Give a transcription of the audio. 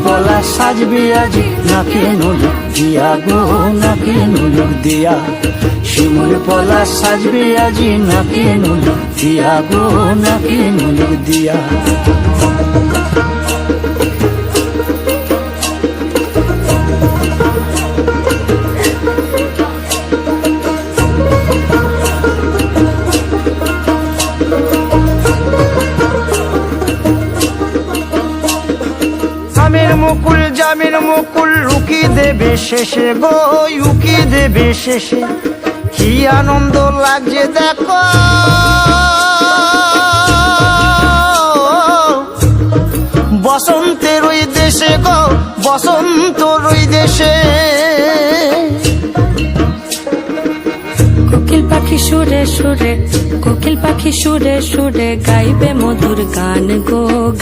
পলা সাজবে আজি নাকে নুলুক দিয়া গো, নাকে নুলুক দিয়া। শিমুল পলা সাজবে আজি নাকে নুলুক দিয়া গো, নাকে নুলুক দিয়া। মুকুল জামিন মুকুল রুকি দেবে শেষে গো, উকি দেবে শেষে। কি আনন্দ লাগছে দেখো, বসন্তের ওই দেশে গো, বসন্তর ওই দেশে। কোকিল পাখি সুরে সুরে, কোকিল পাখি সুরে সুরে গাইবে মধুর গান গো।